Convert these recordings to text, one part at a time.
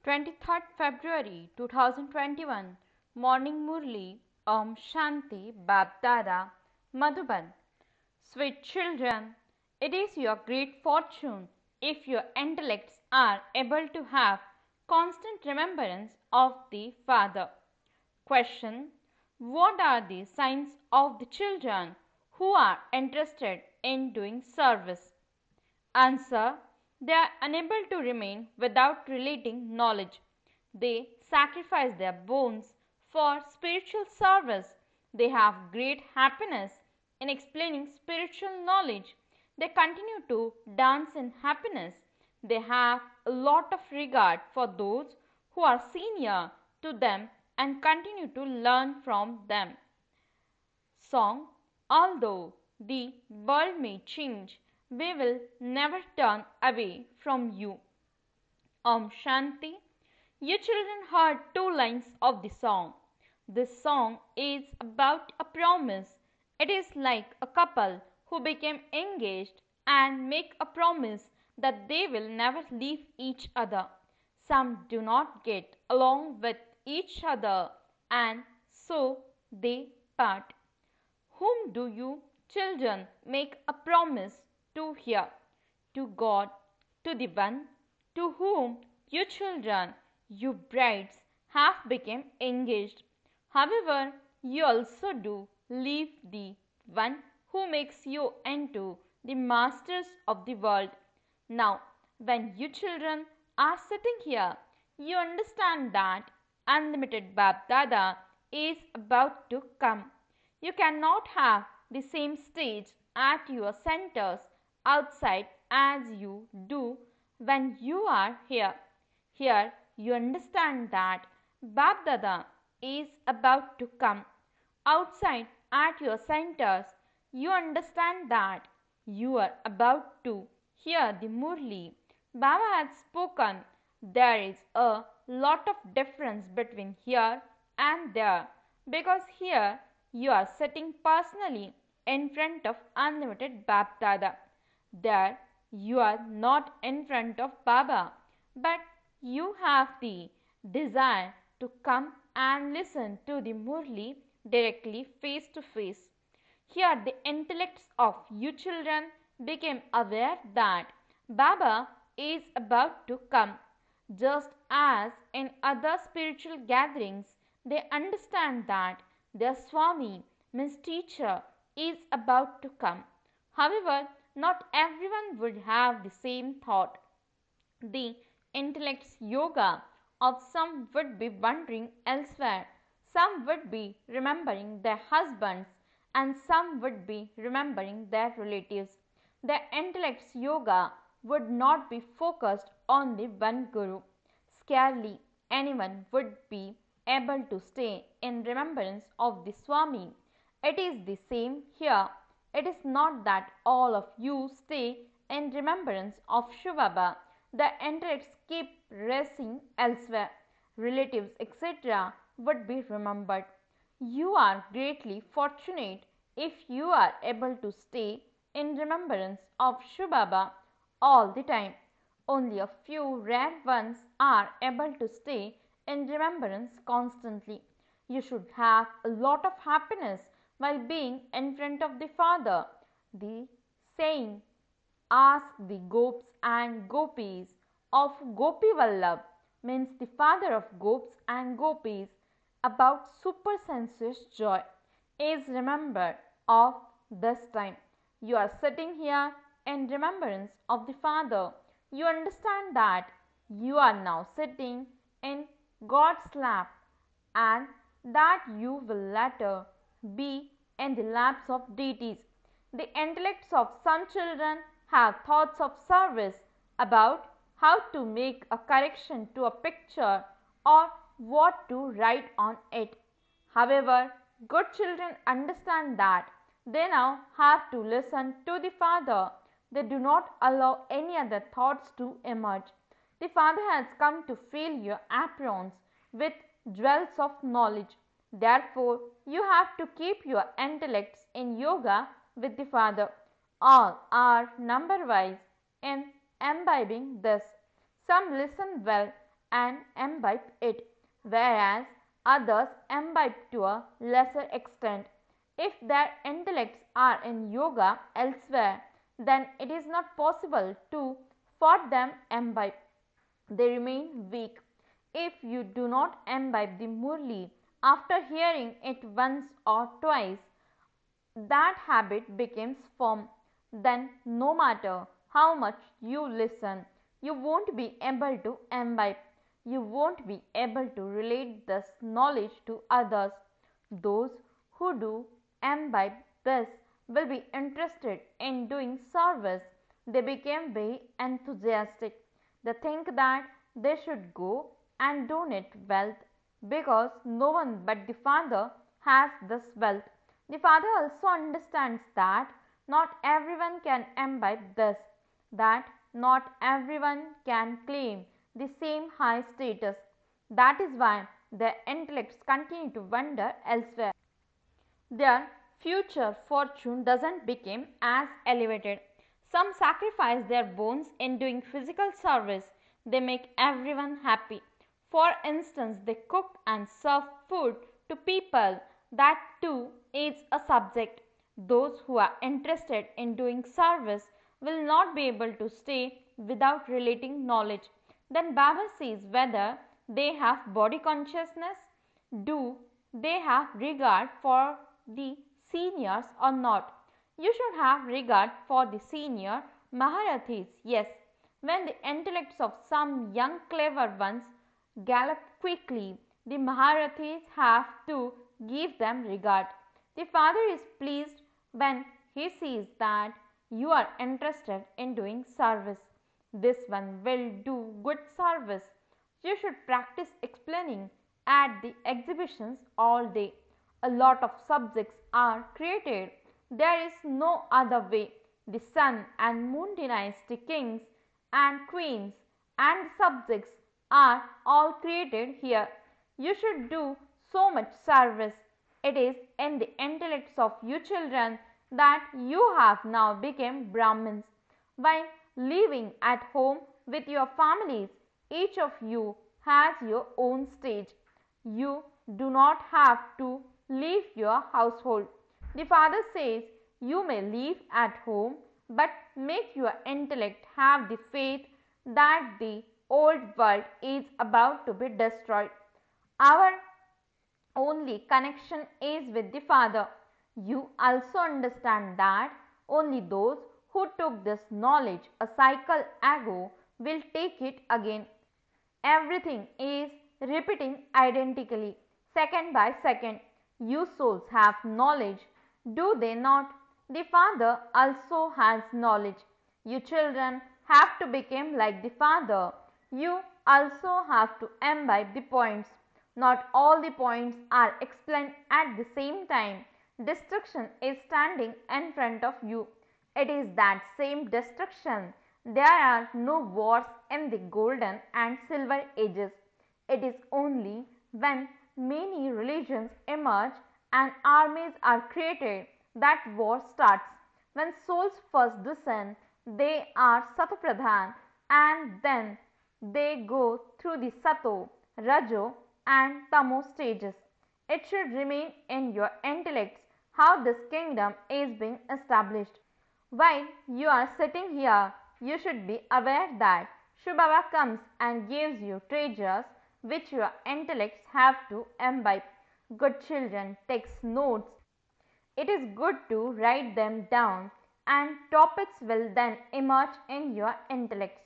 23rd February 2021 Morning Murli Om Shanti Babdada Madhuban. Sweet children, it is your great fortune if your intellects are able to have constant remembrance of the Father. Question: what are the signs of the children who are interested in doing service? Answer: they are unable to remain without relating knowledge. They sacrifice their bones for spiritual service. They have great happiness in explaining spiritual knowledge. They continue to dance in happiness. They have a lot of regard for those who are senior to them and continue to learn from them. Song: although the world may change, we will never turn away from you. Om Shanti. You children heard two lines of the song. This song is about a promise. It is like a couple who became engaged and make a promise that they will never leave each other. Some do not get along with each other and so they part. Whom do you children make a promise to here? To God, to the one to whom you children, you brides, have become engaged. However, you also do leave the one who makes you into the masters of the world. Now, when you children are sitting here, you understand that unlimited Babdada is about to come. You cannot have the same stage at your centers outside as you do when you are here. Here you understand that Babdada is about to come. Outside at your centers, you understand that you are about to hear the Murli. Baba has spoken. There is a lot of difference between here and there, because here you are sitting personally in front of unlimited Babdada. There you are not in front of Baba, but you have the desire to come and listen to the Murli directly face to face. Here the intellects of you children became aware that Baba is about to come. Just as in other spiritual gatherings, they understand that their Swami, means teacher, is about to come. However, not everyone would have the same thought. The intellect's yoga of some would be wandering elsewhere, some would be remembering their husbands, and some would be remembering their relatives. Their intellect's yoga would not be focused on the one Guru. Scarcely anyone would be able to stay in remembrance of the Swami. It is the same here. It is not that all of you stay in remembrance of Shivababa. The intellects keep racing elsewhere. Relatives, etc., would be remembered. You are greatly fortunate if you are able to stay in remembrance of Shivababa all the time. Only a few rare ones are able to stay in remembrance constantly. You should have a lot of happiness while being in front of the Father. The saying, ask the Gops and Gopis of Gopi Vallabh, means the father of Gops and Gopis, about supersensuous joy, is remembered of this time. You are sitting here in remembrance of the Father. You understand that you are now sitting in God's lap and that you will later be in the laps of deities. The intellects of some children have thoughts of service about how to make a correction to a picture or what to write on it. However, good children understand that they now have to listen to the Father. They do not allow any other thoughts to emerge. The Father has come to fill your aprons with jewels of knowledge. Therefore, you have to keep your intellects in yoga with the Father. All are number wise in imbibing this. Some listen well and imbibe it, whereas others imbibe to a lesser extent. If their intellects are in yoga elsewhere, then it is not possible to for them imbibe. They remain weak. If you do not imbibe the Murli after hearing it once or twice, that habit becomes firm. Then, no matter how much you listen, you won't be able to imbibe. You won't be able to relate this knowledge to others. Those who do imbibe this will be interested in doing service. They became very enthusiastic. They think that they should go and donate wealth because no one but the Father has this wealth. The Father also understands that not everyone can imbibe this, that not everyone can claim the same high status. That is why their intellects continue to wander elsewhere. Their future fortune doesn't become as elevated. Some sacrifice their bones in doing physical service. They make everyone happy. For instance, they cook and serve food to people. That too is a subject. Those who are interested in doing service will not be able to stay without relating knowledge. Then Baba says whether they have body consciousness, do they have regard for the seniors or not. You should have regard for the senior Maharathis, yes. When the intellects of some young clever ones gallop quickly, the Maharathis have to give them regard. The father is pleased when he sees that you are interested in doing service. This one will do good service. You should practice explaining at the exhibitions all day. A lot of subjects are created. There is no other way. The sun and moon dynasty kings and queens and subjects are all created here. You should do so much service. It is in the intellects of you children that you have now become Brahmins. While living at home with your families, each of you has your own stage. You do not have to leave your household. The father says you may live at home, but make your intellect have the faith that the old world is about to be destroyed. Our only connection is with the Father. You also understand that only those who took this knowledge a cycle ago will take it again. Everything is repeating identically, second by second. You souls have knowledge, do they not? The Father also has knowledge. You children have to become like the Father. You also have to imbibe the points. Not all the points are explained at the same time. Destruction is standing in front of you. It is that same destruction. There are no wars in the golden and silver ages. It is only when many religions emerge and armies are created that war starts. When souls first descend, they are Satopradhan and then they go through the Sato, Rajo and Tamo stages. It should remain in your intellects how this kingdom is being established. While you are sitting here, you should be aware that Shubhava comes and gives you treasures which your intellects have to imbibe. Good children takes notes. It is good to write them down and topics will then emerge in your intellects.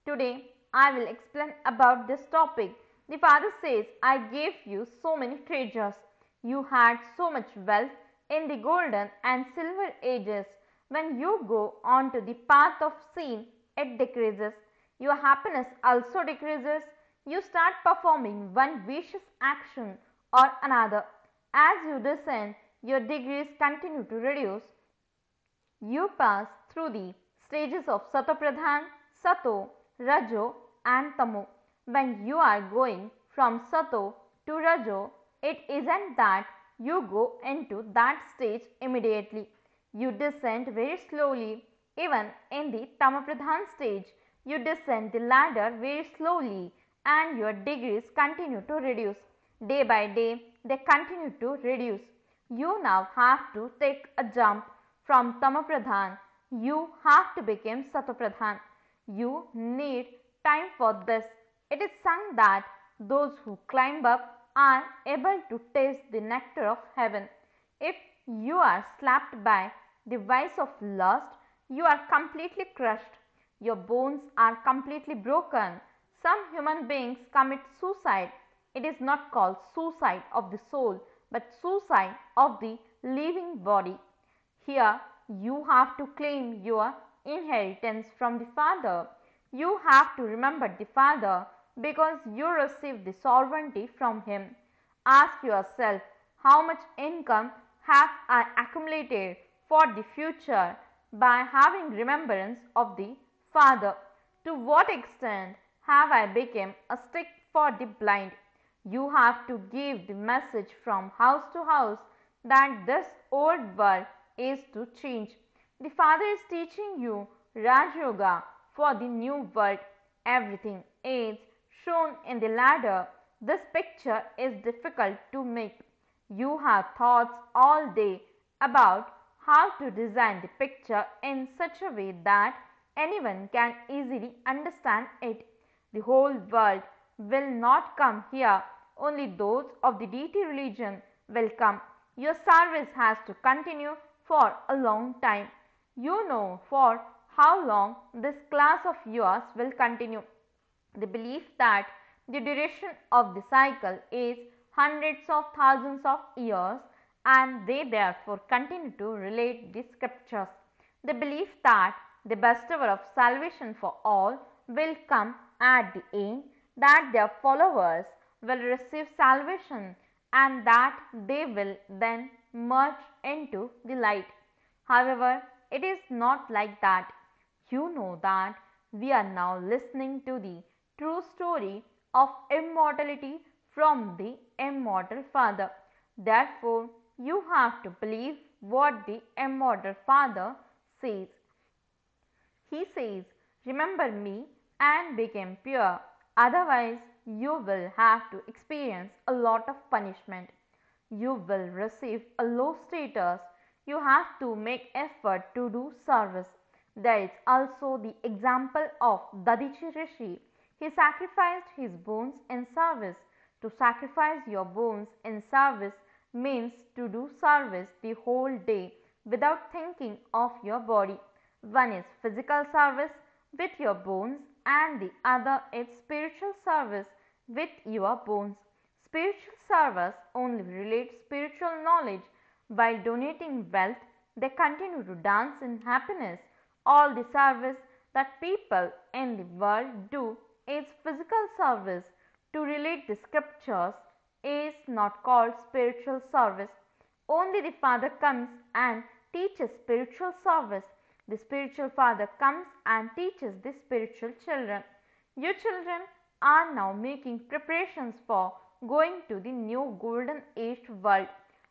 Today I will explain about this topic. The father says, I gave you so many treasures. You had so much wealth in the golden and silver ages. When you go on to the path of sin, it decreases. Your happiness also decreases. You start performing one vicious action or another. As you descend, your degrees continue to reduce. You pass through the stages of Satopradhan, Sato, Rajo and Tamo. When you are going from Sato to Rajo, it isn't that you go into that stage immediately. You descend very slowly. Even in the Tamapradhan stage, you descend the ladder very slowly and your degrees continue to reduce. Day by day, they continue to reduce. You now have to take a jump from Tamapradhan. You have to become Satopradhan. You need time for this. It is sung that those who climb up are able to taste the nectar of heaven. If you are slapped by the vice of lust, you are completely crushed. Your bones are completely broken. Some human beings commit suicide. It is not called suicide of the soul, but suicide of the living body. Here, you have to claim your inheritance from the Father. You have to remember the Father because you received the sovereignty from Him. Ask yourself, how much income have I accumulated for the future by having remembrance of the Father? To what extent have I become a stick for the blind? You have to give the message from house to house that this old world is to change. The Father is teaching you Raj Yoga for the new world. Everything is shown in the ladder. This picture is difficult to make. You have thoughts all day about how to design the picture in such a way that anyone can easily understand it. The whole world will not come here, only those of the deity religion will come. Your service has to continue for a long time. You know for how long this class of yours will continue. The belief that the duration of the cycle is hundreds of thousands of years and they therefore continue to relate the scriptures. The belief that the bestower of salvation for all will come at the end, that their followers will receive salvation and that they will then merge into the light. However, it is not like that. You know that we are now listening to the true story of immortality from the immortal Father. Therefore, you have to believe what the immortal Father says. He says, remember me and become pure, otherwise you will have to experience a lot of punishment. You will receive a low status. You have to make effort to do service. There is also the example of Dadichi Rishi. He sacrificed his bones in service. To sacrifice your bones in service means to do service the whole day without thinking of your body. One is physical service with your bones and the other is spiritual service with your bones. Spiritual service only relates spiritual knowledge. While donating wealth, they continue to dance in happiness. All the service that people in the world do is physical service. To relate the scriptures is not called spiritual service. Only the Father comes and teaches spiritual service. The spiritual Father comes and teaches the spiritual children. Your children are now making preparations for going to the new golden aged world.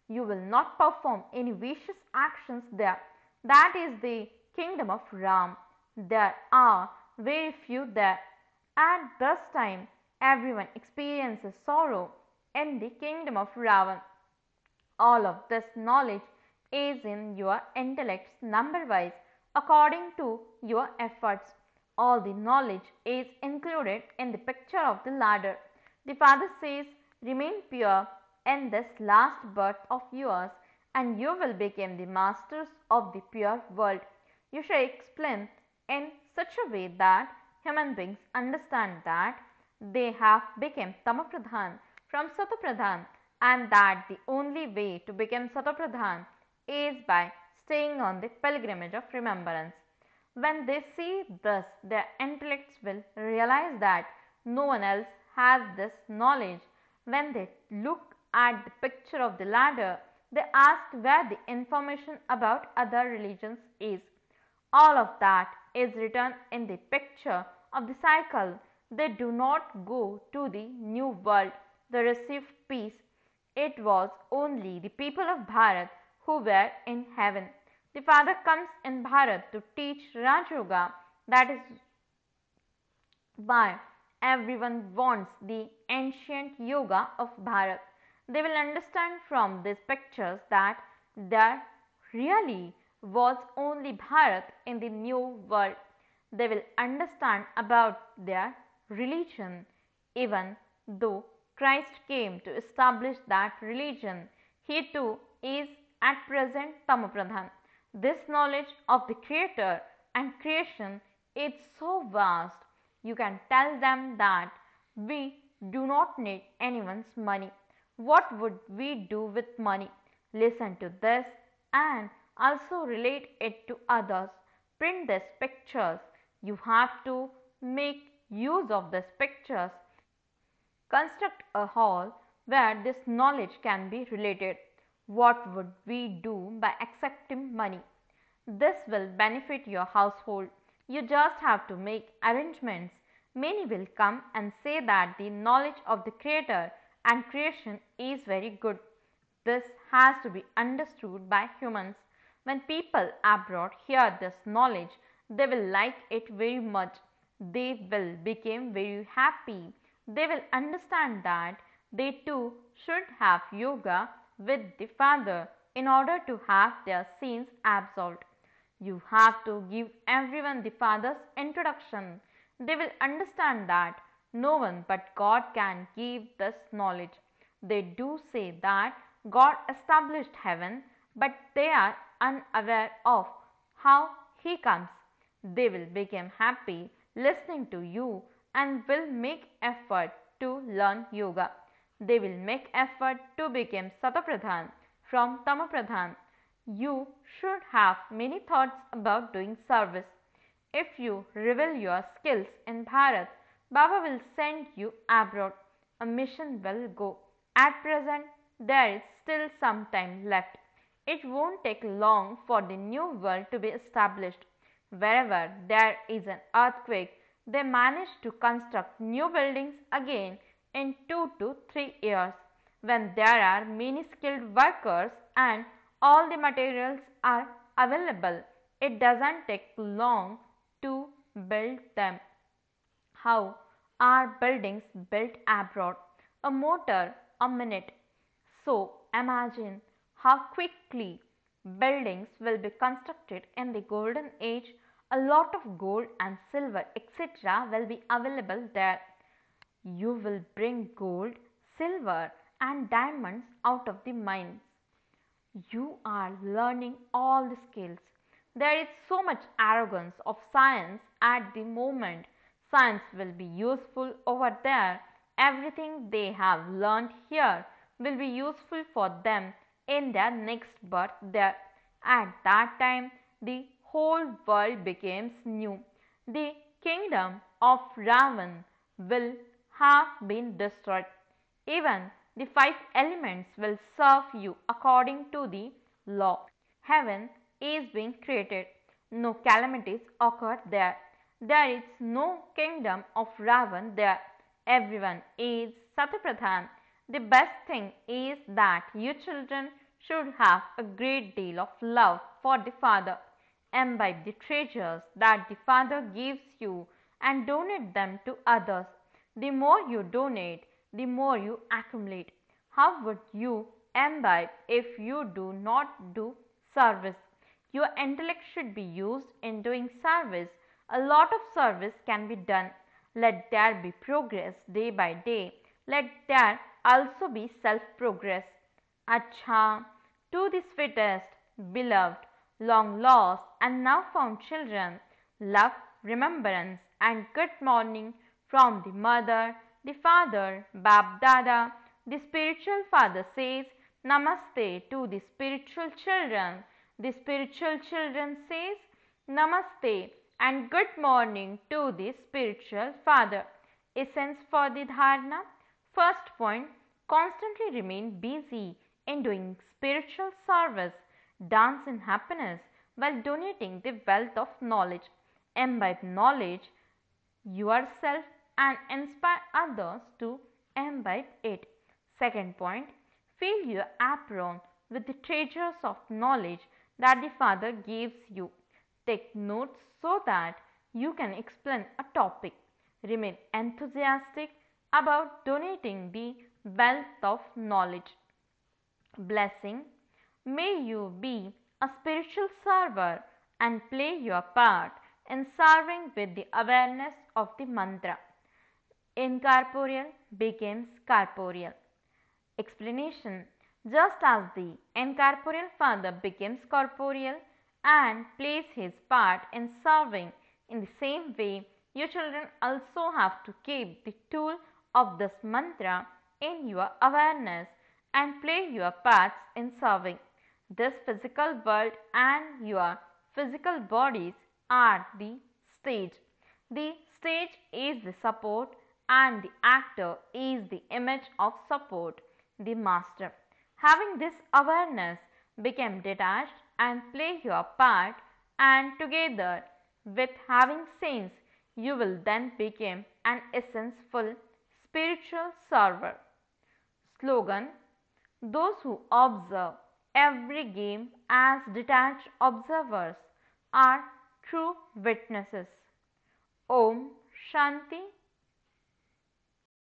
You will not perform any vicious actions there. That is the kingdom of Ram. There are very few there. At this time, everyone experiences sorrow in the kingdom of Ravan. All of this knowledge is in your intellects number wise according to your efforts. All the knowledge is included in the picture of the ladder. The Father says, remain pure in this last birth of yours and you will become the masters of the pure world. You shall explain in such a way that human beings understand that they have become Tamapradhan from Satopradhan and that the only way to become Satopradhan is by staying on the pilgrimage of remembrance. When they see this, their intellects will realize that no one else has this knowledge. When they look at the picture of the ladder, they ask where the information about other religions is. All of that is written in the picture of the cycle. They do not go to the new world. They receive peace. It was only the people of Bharat who were in heaven. The Father comes in Bharat to teach Raj Yoga. That is why everyone wants the ancient yoga of Bharat. They will understand from these pictures that there really was only Bharat in the new world. They will understand about their religion, even though Christ came to establish that religion. He too is at present Tamapradhan. This knowledge of the Creator and creation is so vast. You can tell them that we do not need anyone's money. What would we do with money? Listen to this and also relate it to others. Print these pictures. You have to make use of these pictures. Construct a hall where this knowledge can be related. What would we do by accepting money? This will benefit your household. You just have to make arrangements. Many will come and say that the knowledge of the Creator and creation is very good. This has to be understood by humans. When people abroad hear this knowledge, they will like it very much. They will become very happy. They will understand that they too should have yoga with the Father in order to have their sins absolved. You have to give everyone the Father's introduction. They will understand that no one but God can give this knowledge. They do say that God established heaven, but they are unaware of how He comes. They will become happy listening to you and will make effort to learn yoga. They will make effort to become Satapradhan from Tamapradhan. You should have many thoughts about doing service. If you reveal your skills in Bharat, Baba will send you abroad. A mission will go. At present, there is still some time left. It won't take long for the new world to be established. Wherever there is an earthquake, they manage to construct new buildings again in 2 to 3 years. When there are many skilled workers and all the materials are available, it doesn't take long to build them. How are buildings built abroad? A motor a minute. So imagine how quickly buildings will be constructed in the golden age. A lot of gold and silver etc. will be available there. You will bring gold, silver and diamonds out of the mines. You are learning all the skills. There is so much arrogance of science at the moment. Science will be useful over there. Everything they have learned here will be useful for them in their next birth there. At that time, the whole world becomes new. The kingdom of Ravan will have been destroyed. Even the five elements will serve you according to the law. Heaven is being created. No calamities occur there. There is no kingdom of Ravan there. Everyone is Satapradhan. The best thing is that you children should have a great deal of love for the Father. Imbibe the treasures that the Father gives you and donate them to others. The more you donate, the more you accumulate. How would you imbibe if you do not do service? Your intellect should be used in doing service. A lot of service can be done. Let there be progress day by day. Let there also be self-progress. Acha, to the sweetest, beloved, long lost and now found children, love, remembrance and good morning from the mother, the father, Bab Dada. The spiritual father says Namaste to the spiritual children. The spiritual children says Namaste and good morning to the spiritual father. Essence for the dharana. First point, constantly remain busy in doing spiritual service. Dance in happiness while donating the wealth of knowledge. Imbibe knowledge yourself and inspire others to imbibe it. Second point, fill your apron with the treasures of knowledge that the Father gives you. Take notes so that you can explain a topic. Remain enthusiastic about donating the wealth of knowledge. Blessing. May you be a spiritual server and play your part in serving with the awareness of the mantra. Incorporeal becomes corporeal. Explanation. Just as the incorporeal father becomes corporeal and plays his part in serving, in the same way, you children also have to keep the tool of this mantra in your awareness and play your parts in serving. This physical world and your physical bodies are the stage. The stage is the support and the actor is the image of support, the master. Having this awareness, become detached and play your part, and together with having sense, you will then become an essence-full spiritual server. Slogan. Those who observe every game as detached observers are true witnesses. Om Shanti